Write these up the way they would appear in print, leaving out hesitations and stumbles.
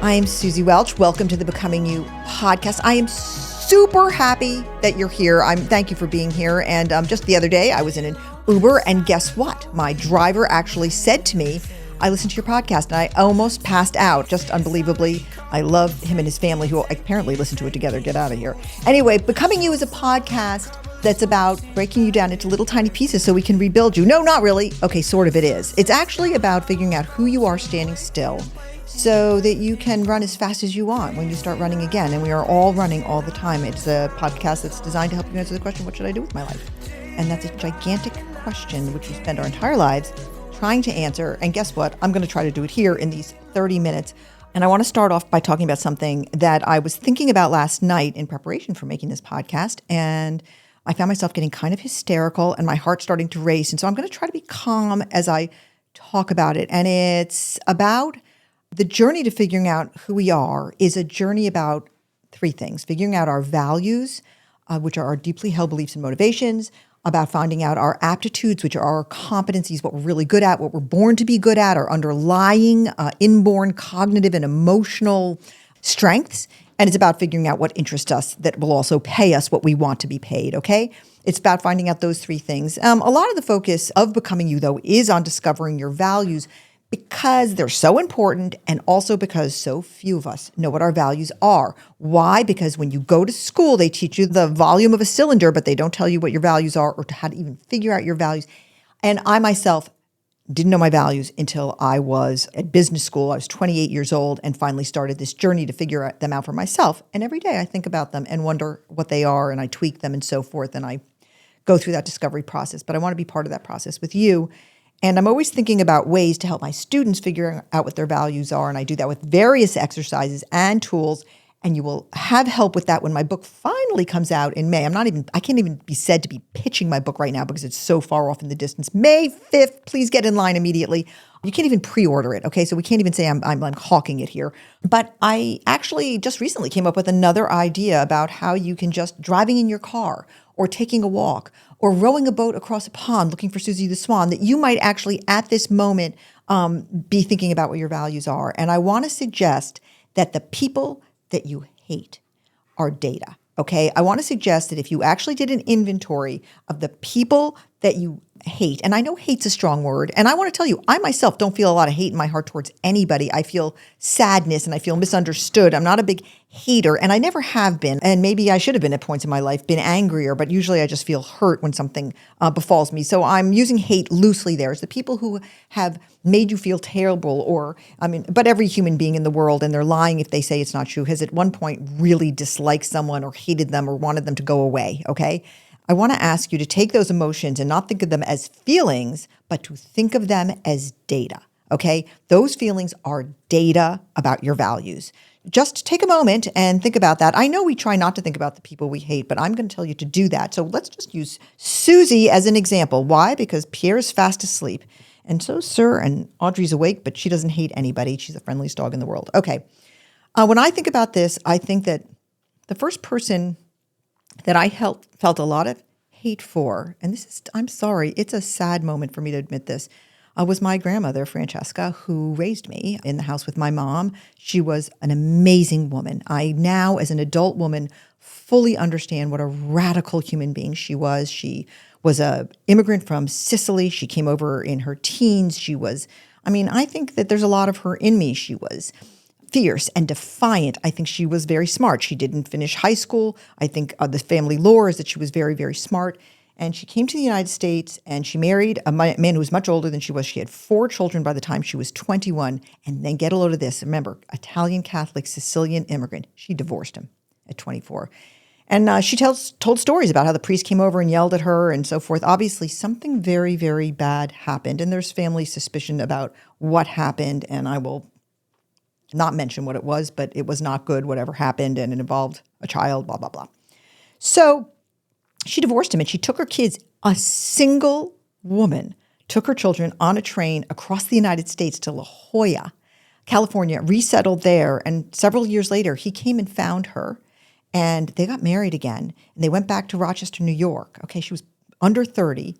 I am Suzy Welch. Welcome to the Becoming You podcast. I am super happy that you're here. Thank you for being here. And just the other day, I was in an Uber, and guess what? My driver actually said to me, I listened to your podcast, and I almost passed out, just unbelievably. I love him and his family, who apparently listen to it together. Get out of here. Anyway, Becoming You is a podcast that's about breaking you down into little tiny pieces so we can rebuild you. No, not really. Okay, sort of it is. It's actually about figuring out who you are standing still so that you can run as fast as you want when you start running again. And we are all running all the time. It's a podcast that's designed to help you answer the question, what should I do with my life? And that's a gigantic question which we spend our entire lives trying to answer. And guess what? I'm going to try to do it here in these 30 minutes. And I want to start off by talking about something that I was thinking about last night in preparation for making this podcast. And I found myself getting kind of hysterical and my heart starting to race. And so I'm going to try to be calm as I talk about it. And it's about the journey to figuring out who we are is a journey about three things: figuring out our values, which are our deeply held beliefs and motivations, about finding out our aptitudes, which are our competencies, what we're really good at, what we're born to be good at, our underlying inborn cognitive and emotional strengths. And it's about figuring out what interests us that will also pay us what we want to be paid, okay? It's about finding out those three things. A lot of the focus of Becoming You, though, is on discovering your values because they're so important, and also because so few of us know what our values are. Why? Because when you go to school, they teach you the volume of a cylinder, but they don't tell you what your values are or how to even figure out your values. And I myself didn't know my values until I was at business school. I was 28 years old and finally started this journey to figure them out for myself. And every day I think about them and wonder what they are, and I tweak them and so forth, and I go through that discovery process. But I want to be part of that process with you. And I'm always thinking about ways to help my students figure out what their values are. And I do that with various exercises and tools. And you will have help with that when my book finally comes out in May. I can't even be said to be pitching my book right now because it's so far off in the distance. May 5th, please get in line immediately. You can't even pre-order it, okay? So we can't even say I'm hawking it here. But I actually just recently came up with another idea about how you can just driving in your car or taking a walk or rowing a boat across a pond looking for Suzy the Swan, that you might actually at this moment be thinking about what your values are. And I want to suggest that the people that you hate are data, okay? I want to suggest that if you actually did an inventory of the people that you hate, and I know hate's a strong word, and I want to tell you, I myself don't feel a lot of hate in my heart towards anybody. I feel sadness and I feel misunderstood. I'm not a big hater, and I never have been, and maybe I should have been at points in my life, been angrier, but usually I just feel hurt when something befalls me. So I'm using hate loosely there. It's the people who have made you feel terrible, but every human being in the world, and they're lying if they say it's not true, has at one point really disliked someone or hated them or wanted them to go away, okay? I want to ask you to take those emotions and not think of them as feelings, but to think of them as data, okay? Those feelings are data about your values. Just take a moment and think about that. I know we try not to think about the people we hate, but I'm going to tell you to do that. So let's just use Suzy as an example. Why? Because Pierre is fast asleep. And so Sir and Audrey's awake, but she doesn't hate anybody. She's the friendliest dog in the world. Okay. When I think about this, I think that the first person that I felt a lot of hate for, and I'm sorry, it's a sad moment for me to admit this, was my grandmother, Francesca, who raised me in the house with my mom. She was an amazing woman. I now, as an adult woman, fully understand what a radical human being she was. She was an immigrant from Sicily. She came over in her teens. I think that there's a lot of her in me. She was fierce and defiant. I think she was very smart. She didn't finish high school. I think the family lore is that she was very, very smart. And she came to the United States and she married a man who was much older than she was. She had 4 children by the time she was 21. And then get a load of this. Remember, Italian Catholic Sicilian immigrant. She divorced him at 24. And she told stories about how the priest came over and yelled at her and so forth. Obviously, something very, very bad happened. And there's family suspicion about what happened. And I will not mention what it was, but it was not good, whatever happened, and it involved a child, blah, blah, blah. So she divorced him, and she took her kids. A single woman took her children on a train across the United States to La Jolla, California, resettled there, and several years later, he came and found her, and they got married again, and they went back to Rochester, New York. Okay, she was under 30,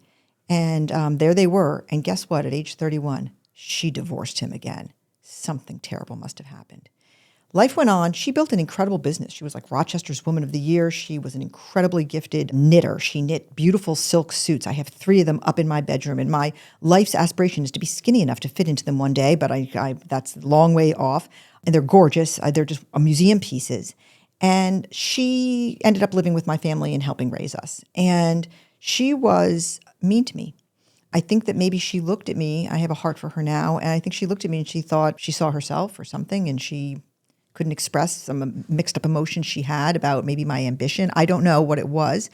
and there they were, and guess what? At age 31, she divorced him again. Something terrible must have happened. life went on. She built an incredible business. She was like Rochester's Woman of the Year. She was an incredibly gifted knitter. She knit beautiful silk suits. I have 3 of them up in my bedroom, and my life's aspiration is to be skinny enough to fit into them one day, but that's a long way off. And they're gorgeous. They're just museum pieces. And she ended up living with my family and helping raise us. And she was mean to me. I think that maybe she looked at me. I have a heart for her now. And I think she looked at me and she thought she saw herself or something, and she couldn't express some mixed up emotions she had about maybe my ambition. I don't know what it was.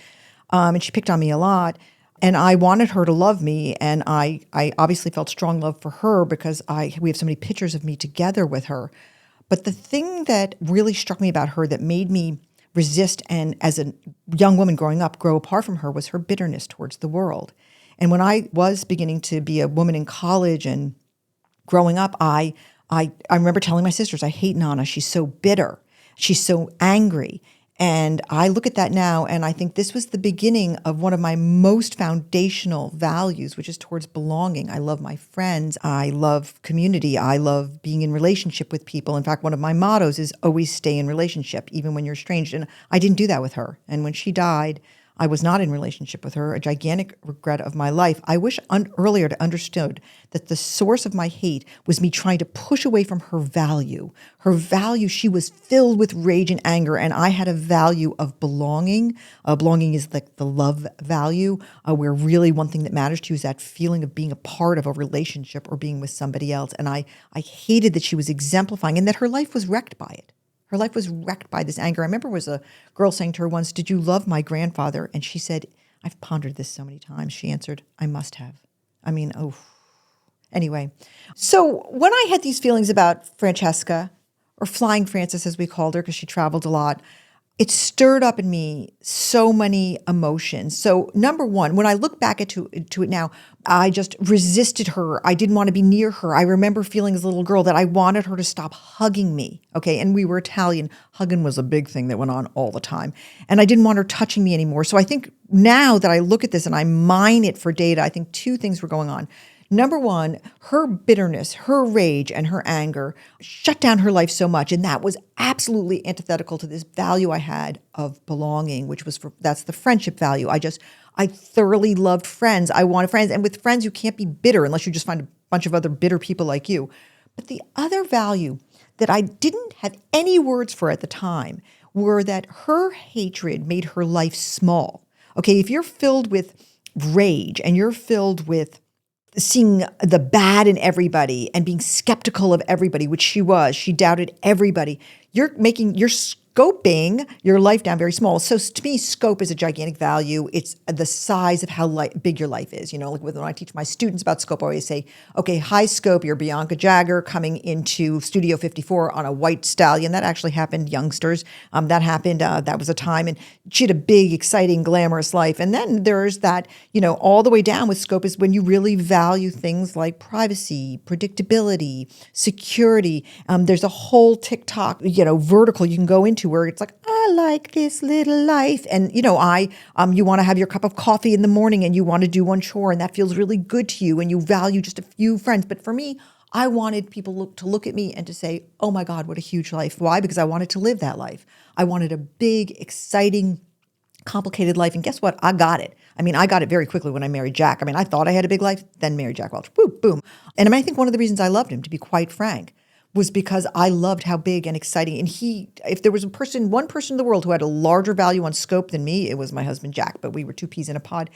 And she picked on me a lot. And I wanted her to love me. And I obviously felt strong love for her because we have so many pictures of me together with her. But the thing that really struck me about her that made me resist and as a young woman growing up, grow apart from her was her bitterness towards the world. And when I was beginning to be a woman in college and growing up, I remember telling my sisters, I hate Nana. She's so bitter. She's so angry. And I look at that now, and I think this was the beginning of one of my most foundational values, which is towards belonging. I love my friends. I love community. I love being in relationship with people. In fact, one of my mottos is always stay in relationship, even when you're estranged. And I didn't do that with her. And when she died, I was not in relationship with her, a gigantic regret of my life. I wish earlier to understood that the source of my hate was me trying to push away from her value. Her value, she was filled with rage and anger, and I had a value of belonging. Belonging is like the love value, where really one thing that matters to you is that feeling of being a part of a relationship or being with somebody else. And I hated that she was exemplifying and that her life was wrecked by it. Her life was wrecked by this anger. I remember there was a girl saying to her once, "Did you love my grandfather?" And she said, "I've pondered this so many times." She answered, "I must have." I mean, oh. Anyway, so when I had these feelings about Francesca, or Flying Frances as we called her because she traveled a lot, it stirred up in me so many emotions. So number one, when I look back to it now, I just resisted her. I didn't want to be near her. I remember feeling as a little girl that I wanted her to stop hugging me. Okay, and we were Italian. Hugging was a big thing that went on all the time. And I didn't want her touching me anymore. So I think now that I look at this and I mine it for data, I think 2 things were going on. Number one, her bitterness, her rage, and her anger shut down her life so much. And that was absolutely antithetical to this value I had of belonging, which was that's the friendship value. I thoroughly loved friends. I wanted friends. And with friends, you can't be bitter unless you just find a bunch of other bitter people like you. But the other value that I didn't have any words for at the time were that her hatred made her life small. Okay, if you're filled with rage and you're filled with seeing the bad in everybody and being skeptical of everybody, which she was. She doubted everybody. You're scoping your life down very small. So to me, scope is a gigantic value. It's the size of how big your life is. You know, like when I teach my students about scope, I always say, okay, high scope, you're Bianca Jagger coming into Studio 54 on a white stallion. That actually happened, youngsters. That happened. That was a time. And she had a big, exciting, glamorous life. And then there's that, all the way down with scope is when you really value things like privacy, predictability, security. There's a whole TikTok, vertical you can go into where it's like, I like this little life. And, you want to have your cup of coffee in the morning and you want to do one chore and that feels really good to you and you value just a few friends. But for me, I wanted people to look at me and to say, oh my God, what a huge life. Why? Because I wanted to live that life. I wanted a big, exciting, complicated life. And guess what? I got it. I got it very quickly when I married Jack. I thought I had a big life, then married Jack Welch. Boom, boom. And I think one of the reasons I loved him, to be quite frank, was because I loved how big and exciting. And if there was one person in the world who had a larger value on scope than me, it was my husband, Jack, but we were 2 peas in a pod.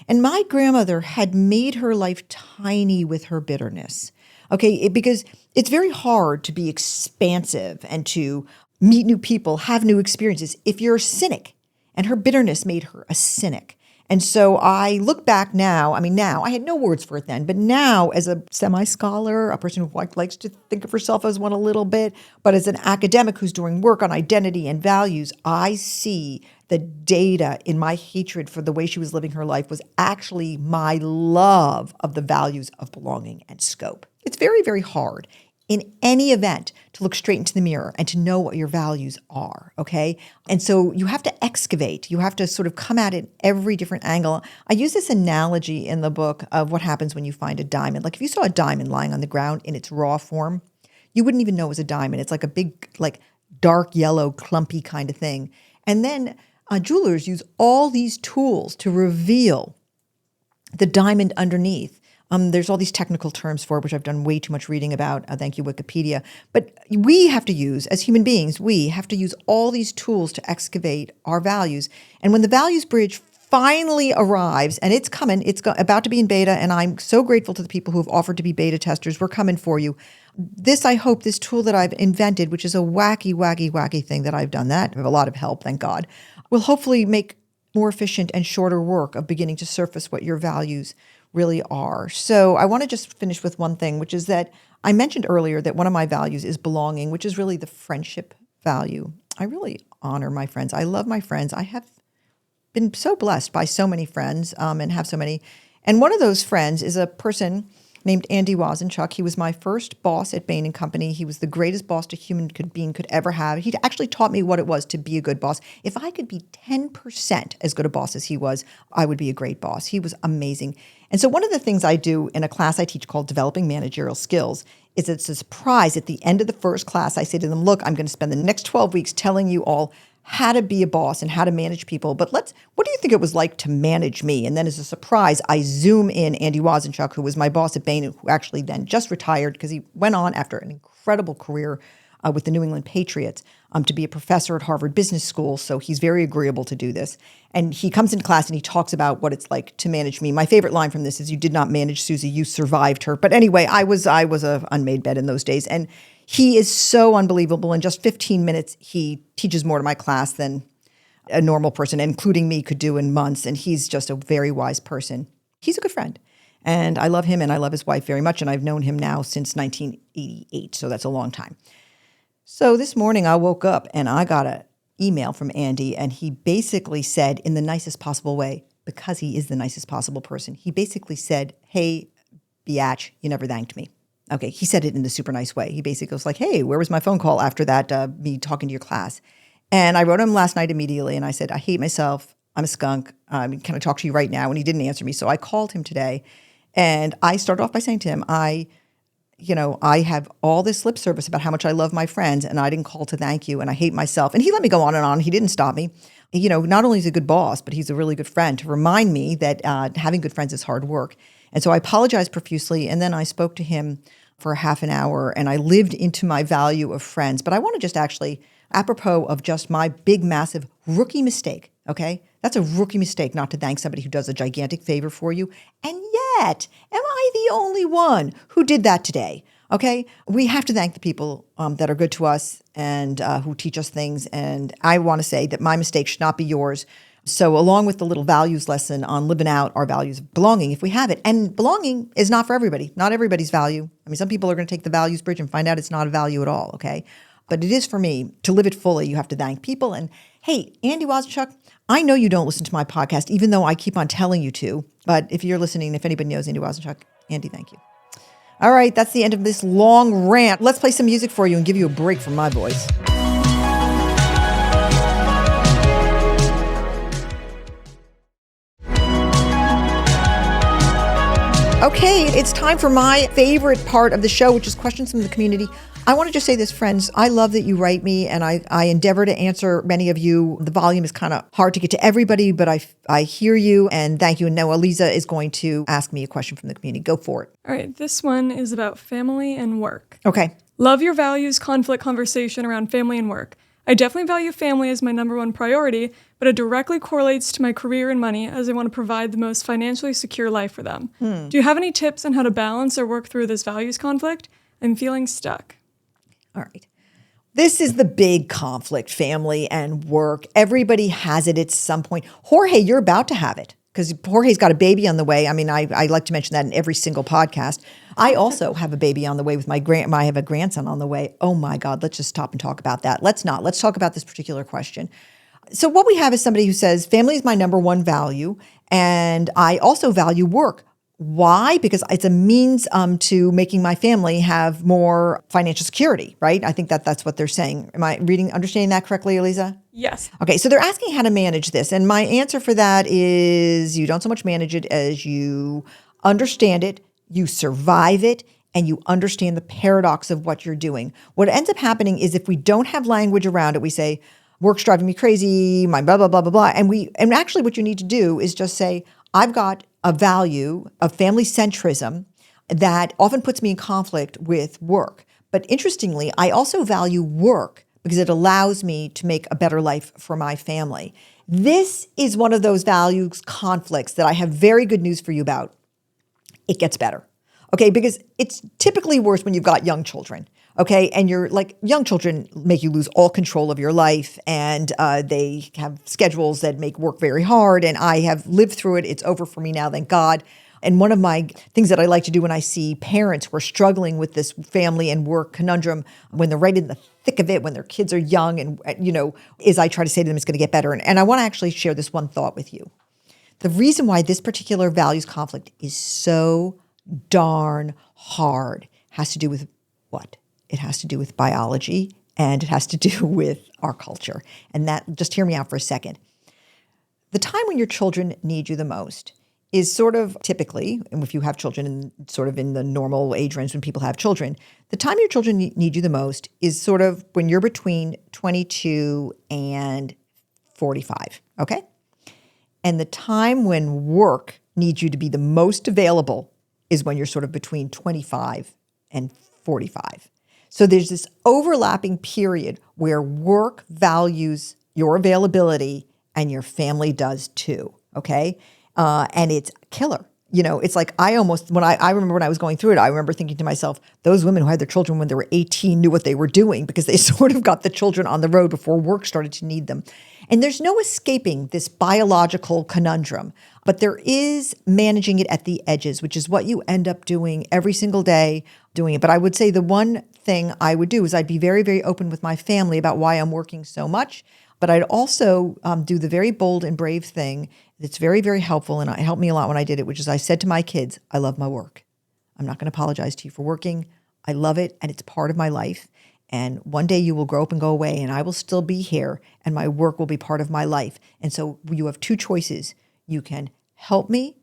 And my grandmother had made her life tiny with her bitterness. Okay, because it's very hard to be expansive and to meet new people, have new experiences if you're a cynic. And her bitterness made her a cynic. And so I look back now, now, I had no words for it then, but now as a semi-scholar, a person who likes to think of herself as one a little bit, but as an academic who's doing work on identity and values, I see the data in my hatred for the way she was living her life was actually my love of the values of belonging and scope. It's very, very hard in any event to look straight into the mirror and to know what your values are, okay? And so you have to excavate. You have to sort of come at it every different angle. I use this analogy in the book of what happens when you find a diamond. Like if you saw a diamond lying on the ground in its raw form, You wouldn't even know it was a diamond. It's like a big, like dark yellow, clumpy kind of thing. And then jewelers use all these tools to reveal the diamond underneath. There's all these technical terms for it, which I've done way too much reading about. Thank you, Wikipedia. But we have to use, as human beings, we have to use all these tools to excavate our values. And when the values bridge finally arrives, and it's coming, about to be in beta, and I'm so grateful to the people who have offered to be beta testers. We're coming for you. I hope this tool that I've invented, which is a wacky, wacky, wacky thing that I've done that, with a lot of help, thank God, will hopefully make more efficient and shorter work of beginning to surface what your values really are. So I want to just finish with one thing, which is that I mentioned earlier that one of my values is belonging, which is really the friendship value. I really honor my friends. I love my friends. I have been so blessed by so many friends and have so many. And one of those friends is a person named Andy Wazenchuk. He was my first boss at Bain & Company. He was the greatest boss a human being could ever have. He actually taught me what it was to be a good boss. If I could be 10% as good a boss as he was, I would be a great boss. He was amazing. And so one of the things I do in a class I teach called Developing Managerial Skills is it's a surprise. At the end of the first class, I say to them, look, I'm going to spend the next 12 weeks telling you all how to be a boss and how to manage people. But what do you think it was like to manage me? And then as a surprise, I zoom in Andy Wazenchuk, who was my boss at Bain, who actually then just retired because he went on after an incredible career with the New England Patriots to be a professor at Harvard Business School. So he's very agreeable to do this. And he comes into class and he talks about what it's like to manage me. My favorite line from this is, you did not manage Suzy, you survived her. But anyway, I was a unmade bed in those days. And he is so unbelievable. In just 15 minutes, he teaches more to my class than a normal person, including me, could do in months. And he's just a very wise person. He's a good friend. And I love him and I love his wife very much. And I've known him now since 1988. So that's a long time. So this morning I woke up and I got an email from Andy, and he basically said, in the nicest possible way, because he is the nicest possible person, he basically said, hey, biatch, you never thanked me. Okay, he said it in a super nice way. He basically was like, hey, where was my phone call after that, me talking to your class? And I wrote him last night immediately, and I said, I hate myself. I'm a skunk. Can I talk to you right now? And he didn't answer me. So I called him today, and I started off by saying to him, I have all this lip service about how much I love my friends, and I didn't call to thank you, and I hate myself. And he let me go on and on. He didn't stop me. Not only is he a good boss, but he's a really good friend to remind me that having good friends is hard work. And so I apologized profusely, and then I spoke to him for half an hour, and I lived into my value of friends. But I want to just actually, apropos of just my big, massive rookie mistake, okay? That's a rookie mistake not to thank somebody who does a gigantic favor for you. And yet, am I the only one who did that today? Okay? We have to thank the people that are good to us and who teach us things. And I want to say that my mistake should not be yours. So along with the little values lesson on living out our values of belonging, if we have it, and belonging is not for everybody, not everybody's value. I mean, some people are going to take the values bridge and find out it's not a value at all, okay? But it is for me. To live it fully, you have to thank people. And hey, Andy Wazenchuk, I know you don't listen to my podcast, even though I keep on telling you to. But if you're listening, if anybody knows Andy Wazenchuk, Andy, thank you. All right, that's the end of this long rant. Let's play some music for you and give you a break from my voice. Okay, it's time for my favorite part of the show, which is questions from the community. I want to just say this, friends. I love that you write me, and I endeavor to answer many of you. The volume is kind of hard to get to everybody, but I hear you, and thank you. And now Aliza is going to ask me a question from the community. Go for it. All right, this one is about family and work. Okay. Love your values conflict conversation around family and work. I definitely value family as my number one priority, but it directly correlates to my career and money as I want to provide the most financially secure life for them. Do you have any tips on how to balance or work through this values conflict? I'm feeling stuck. All right. This is the big conflict, family and work. Everybody has it at some point. Jorge, you're about to have it because Jorge's got a baby on the way. I mean, I like to mention that in every single podcast. I also have a baby on the way with I have a grandson on the way. Oh my God, let's just stop and talk about that. Let's not. Let's talk about this particular question. So what we have is somebody who says, family is my number one value, and I also value work. Why? Because it's a means to making my family have more financial security, right? I think that's what they're saying. Am I understanding that correctly, Aliza? Yes. Okay, so they're asking how to manage this. And my answer for that is you don't so much manage it as you understand it, you survive it, and you understand the paradox of what you're doing. What ends up happening is if we don't have language around it, we say, work's driving me crazy, my blah, blah, blah, blah, blah. And actually what you need to do is just say, I've got a value of family centrism that often puts me in conflict with work. But interestingly, I also value work because it allows me to make a better life for my family. This is one of those values conflicts that I have very good news for you about. It gets better. Okay, because it's typically worse when you've got young children. Okay, and you're like, young children make you lose all control of your life, and they have schedules that make work very hard. And I have lived through it. It's over for me now, thank God. And one of my things that I like to do when I see parents who are struggling with this family and work conundrum, when they're right in the thick of it, when their kids are young, and is I try to say to them, it's going to get better. And I want to actually share this one thought with you. The reason why this particular values conflict is so darn hard has to do with what? It has to do with biology, and it has to do with our culture. And that, just hear me out for a second. The time when your children need you the most is sort of typically, and if you have children in sort of in the normal age range when people have children, the time your children need you the most is sort of when you're between 22 and 45, okay? And the time when work needs you to be the most available is when you're sort of between 25 and 45. So there's this overlapping period where work values your availability and your family does too, okay? And it's killer. It's like I remember when I was going through it, I remember thinking to myself, those women who had their children when they were 18 knew what they were doing because they sort of got the children on the road before work started to need them. And there's no escaping this biological conundrum, but there is managing it at the edges, which is what you end up doing every single day doing it. But I would say the one thing I would do is I'd be very, very open with my family about why I'm working so much. But I'd also do the very bold and brave thing that's very, very helpful, and it helped me a lot when I did it, which is I said to my kids, I love my work. I'm not going to apologize to you for working. I love it, and it's part of my life. And one day you will grow up and go away, and I will still be here, and my work will be part of my life. And so you have two choices. You can help me,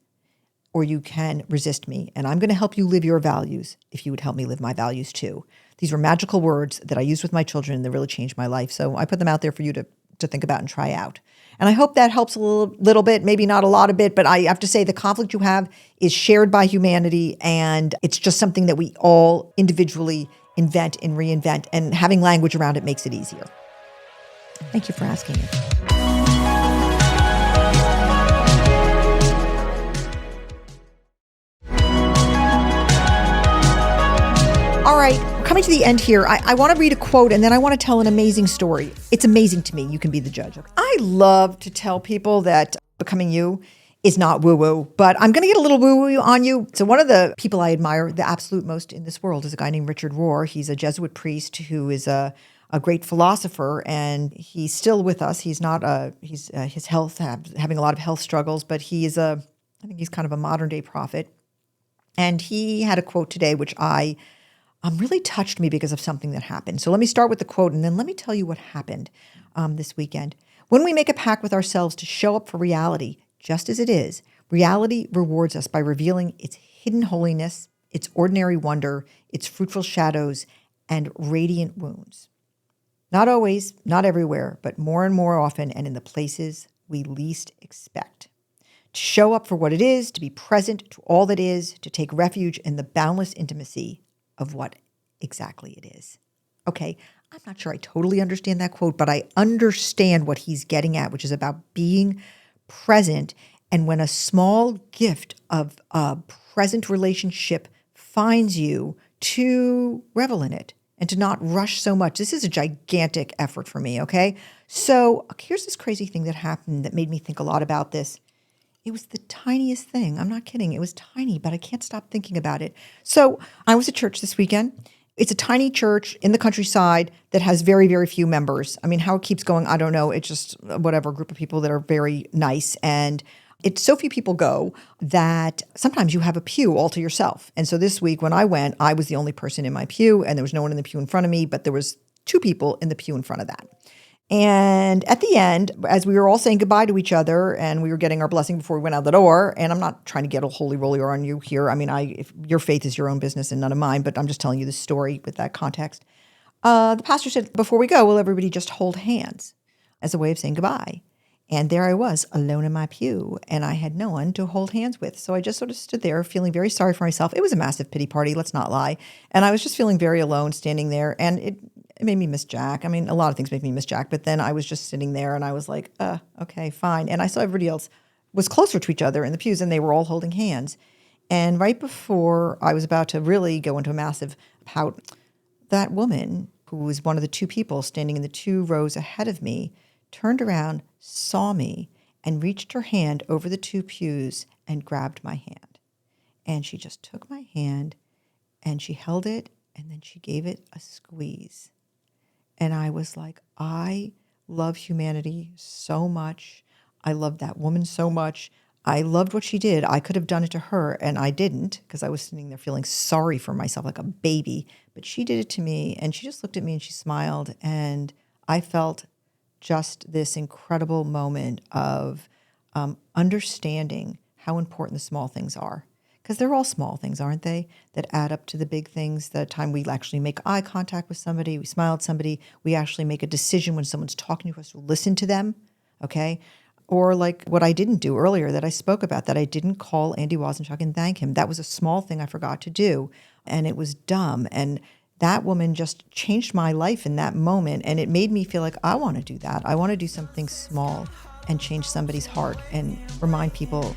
or you can resist me. And I'm going to help you live your values if you would help me live my values too. These were magical words that I used with my children, and they really changed my life. So I put them out there for you to think about and try out. And I hope that helps a little bit, maybe not a lot of bit, but I have to say the conflict you have is shared by humanity, and it's just something that we all individually invent and reinvent, and having language around it makes it easier. Thank you for asking it. All right, coming to the end here, I want to read a quote, and then I want to tell an amazing story. It's amazing to me. You can be the judge. I love to tell people that becoming you is not woo-woo, but I'm going to get a little woo-woo on you. So one of the people I admire the absolute most in this world is a guy named Richard Rohr. He's a Jesuit priest who is a great philosopher, and he's still with us. He's not his health, having a lot of health struggles, but I think he's kind of a modern day prophet. And he had a quote today, which really touched me because of something that happened. So let me start with the quote, and then let me tell you what happened this weekend. When we make a pact with ourselves to show up for reality just as it is, reality rewards us by revealing its hidden holiness, its ordinary wonder, its fruitful shadows, and radiant wounds. Not always, not everywhere, but more and more often, and in the places we least expect. To show up for what it is, to be present to all that is, to take refuge in the boundless intimacy of what exactly it is. Okay, I'm not sure I totally understand that quote, but I understand what he's getting at, which is about being present. And when a small gift of a present relationship finds you, to revel in it and to not rush so much. This is a gigantic effort for me, okay? So here's this crazy thing that happened that made me think a lot about this. It was the tiniest thing. I'm not kidding. It was tiny, but I can't stop thinking about it. So I was at church this weekend. It's a tiny church in the countryside that has very, very few members. I mean, how it keeps going, I don't know. It's just whatever, group of people that are very nice. And it's so few people go that sometimes you have a pew all to yourself. And so this week when I went, I was the only person in my pew, and there was no one in the pew in front of me, but there was two people in the pew in front of that. And at the end, as we were all saying goodbye to each other and we were getting our blessing before we went out the door, and I'm not trying to get a holy roly on you here. I mean, if your faith is your own business and none of mine, but I'm just telling you the story with that context. The pastor said, before we go, will everybody just hold hands as a way of saying goodbye? And there I was, alone in my pew, and I had no one to hold hands with. So I just sort of stood there feeling very sorry for myself. It was a massive pity party, let's not lie. And I was just feeling very alone standing there, and it made me miss Jack. I mean, a lot of things make me miss Jack, but then I was just sitting there and I was like, okay, fine. And I saw everybody else was closer to each other in the pews and they were all holding hands. And right before I was about to really go into a massive pout, that woman, who was one of the two people standing in the 2 rows ahead of me, turned around, saw me, and reached her hand over the 2 pews and grabbed my hand. And she just took my hand and she held it and then she gave it a squeeze. And I was like, I love humanity so much. I love that woman so much. I loved what she did. I could have done it to her, and I didn't because I was sitting there feeling sorry for myself like a baby. But she did it to me, and she just looked at me and she smiled. And I felt just this incredible moment of understanding how important the small things are. Because they're all small things, aren't they, that add up to the big things. The time we actually make eye contact with somebody, we smile at somebody, we actually make a decision when someone's talking to us to listen to them, okay? Or like what I didn't do earlier that I spoke about, that I didn't call Andy Wasenchuk and thank him. That was a small thing I forgot to do, and it was dumb. And that woman just changed my life in that moment, and it made me feel like I want to do that. I want to do something small and change somebody's heart and remind people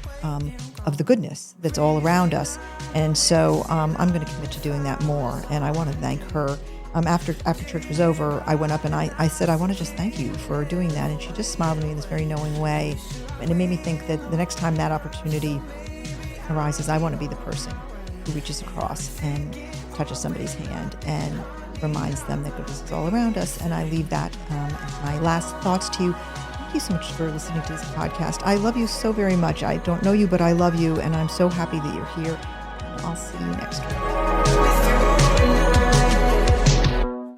of the goodness that's all around us. And so I'm going to commit to doing that more. And I want to thank her. After church was over, I went up and I said, I want to just thank you for doing that. And she just smiled at me in this very knowing way. And it made me think that the next time that opportunity arises, I want to be the person who reaches across and touches somebody's hand and reminds them that goodness is all around us. And I leave that as my last thoughts to you. Thank you so much for listening to this podcast. I love you so very much. I don't know you, but I love you, and I'm so happy that you're here. I'll see you next week.